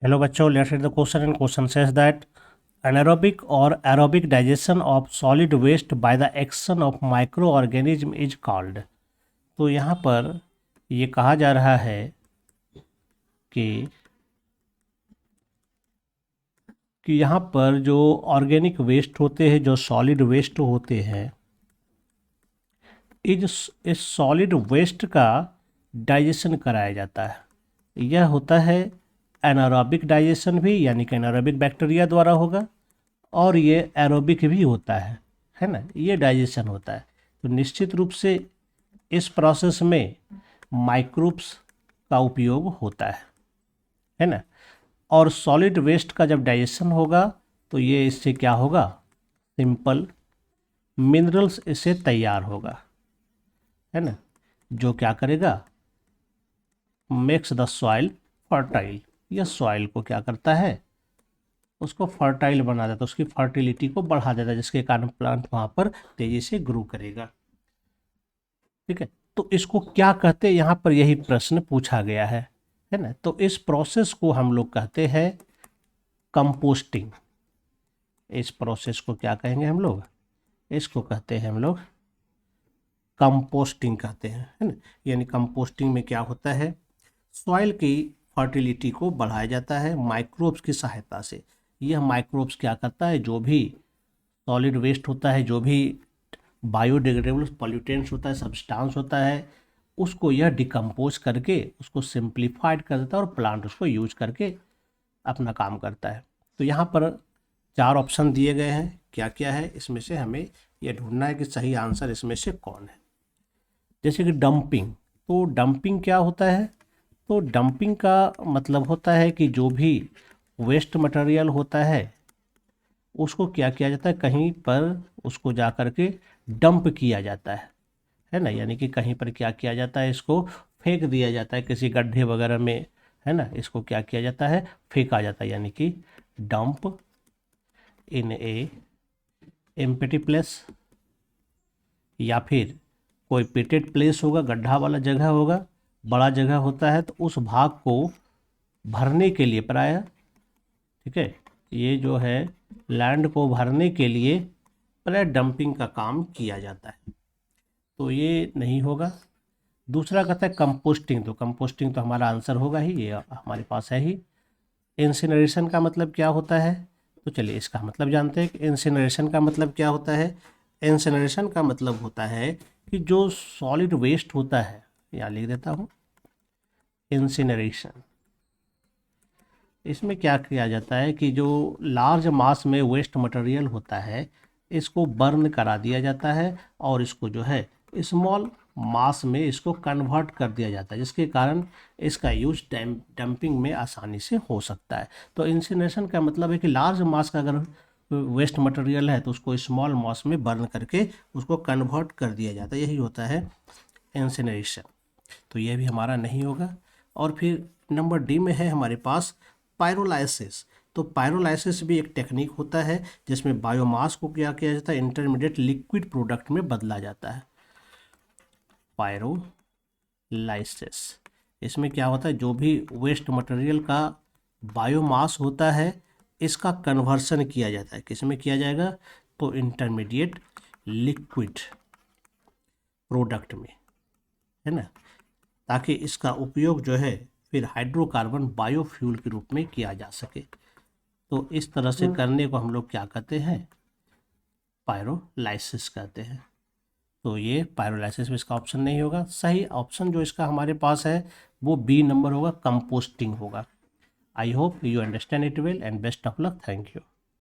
Hello बच्चों, let's read the question and question says that anaerobic or aerobic digestion of solid waste by the action of microorganism is called। तो यहाँ पर ये कहा जा रहा है कि यहाँ पर जो ऑर्गेनिक वेस्ट होते हैं, जो सॉलिड वेस्ट होते हैं, इस सॉलिड वेस्ट का डाइजेशन कराया जाता है। यह होता है एनारोबिक डाइजेशन भी, यानी कि एनारोबिक बैक्टीरिया द्वारा होगा, और ये एरोबिक भी होता है ना, ये डाइजेशन होता है। तो निश्चित रूप से इस प्रोसेस में माइक्रोब्स का उपयोग होता है ना। और सॉलिड वेस्ट का जब डाइजेशन होगा तो ये इससे क्या होगा, सिंपल मिनरल्स इससे तैयार होगा, है ना, जो क्या करेगा, मेक्स द सॉइल फर्टाइल। यह सॉइल को क्या करता है, उसको फर्टाइल बना देता है, उसकी फर्टिलिटी को बढ़ा देता है, जिसके कारण प्लांट वहाँ पर तेजी से ग्रो करेगा। ठीक है, तो इसको क्या कहते हैं, यहाँ पर यही प्रश्न पूछा गया है ना। तो इस प्रोसेस को हम लोग कहते हैं कंपोस्टिंग। इस प्रोसेस को क्या कहेंगे हम लोग, इसको कहते हैं हम लोग कंपोस्टिंग कहते हैं, है ना। यानी कंपोस्टिंग में क्या होता है, सॉइल की फर्टिलिटी को बढ़ाया जाता है माइक्रोब्स की सहायता से। यह माइक्रोब्स क्या करता है, जो भी सॉलिड वेस्ट होता है, जो भी बायोडिग्रेडेबल पॉल्यूटेंट्स होता है, सब्सटेंस होता है, उसको यह डिकम्पोज करके उसको सिंप्लीफाइड कर देता है और प्लांट उसको यूज करके अपना काम करता है। तो यहाँ पर 4 ऑप्शन दिए गए हैं, क्या क्या है, इसमें से हमें यह ढूंढना है कि सही आंसर इसमें से कौन है। जैसे कि डंपिंग, तो डंपिंग क्या होता है, तो डंपिंग का मतलब होता है कि जो भी वेस्ट मटेरियल होता है उसको क्या किया जाता है, कहीं पर उसको जा कर के डंप किया जाता है ना। यानी कि कहीं पर क्या किया जाता है, इसको फेंक दिया जाता है किसी गड्ढे वगैरह में, है ना, इसको क्या किया जाता है, फेंका जाता है, यानी कि डंप इन ए एम्प्टी प्लेस, या फिर कोई पिटेड प्लेस होगा, गड्ढा वाला जगह होगा, बड़ा जगह होता है, तो उस भाग को भरने के लिए प्रायः, ठीक है, ये जो है लैंड को भरने के लिए प्रायः डंपिंग का काम किया जाता है। तो ये नहीं होगा। दूसरा कहता है कंपोस्टिंग, तो कंपोस्टिंग तो हमारा आंसर होगा ही, ये हमारे पास है ही। इंसिनरेशन का मतलब क्या होता है, तो चलिए इसका मतलब जानते हैं कि इंसिनरेशन का मतलब क्या होता है। इंसिनरेशन का मतलब होता है कि जो सॉलिड वेस्ट होता है, यहाँ लिख देता हूँ, इंसिनरेशन, इसमें क्या किया जाता है कि जो लार्ज मास में वेस्ट मटेरियल होता है, इसको बर्न करा दिया जाता है और इसको जो है स्मॉल मास में इसको कन्वर्ट कर दिया जाता है, जिसके कारण इसका यूज डंपिंग में आसानी से हो सकता है। तो इंसिनरेशन का मतलब है कि लार्ज मास का अगर वेस्ट मटेरियल है तो उसको स्मॉल मास में बर्न करके उसको कन्वर्ट कर दिया जाता है, यही होता है इंसिनरेशन। तो यह भी हमारा नहीं होगा। और फिर नंबर डी में है हमारे पास पायरोलाइसिस। तो पायरोलाइसिस भी एक टेक्निक होता है जिसमें बायोमास को क्या किया जाता है, इंटरमीडिएट लिक्विड प्रोडक्ट में बदला जाता है। पायरोलाइसिस, इसमें क्या होता है, जो भी वेस्ट मटेरियल का बायोमास होता है इसका कन्वर्सन किया जाता है, किसमें किया जाएगा, तो इंटरमीडिएट लिक्विड प्रोडक्ट में, है ना, ताकि इसका उपयोग जो है फिर हाइड्रोकार्बन बायोफ्यूल के रूप में किया जा सके। तो इस तरह से करने को हम लोग क्या कहते हैं, पायरोलाइसिस कहते हैं। तो ये पायरोलाइसिस में इसका ऑप्शन नहीं होगा। सही ऑप्शन जो इसका हमारे पास है वो बी नंबर होगा, कंपोस्टिंग होगा। I hope you understand it well and best of luck. Thank you.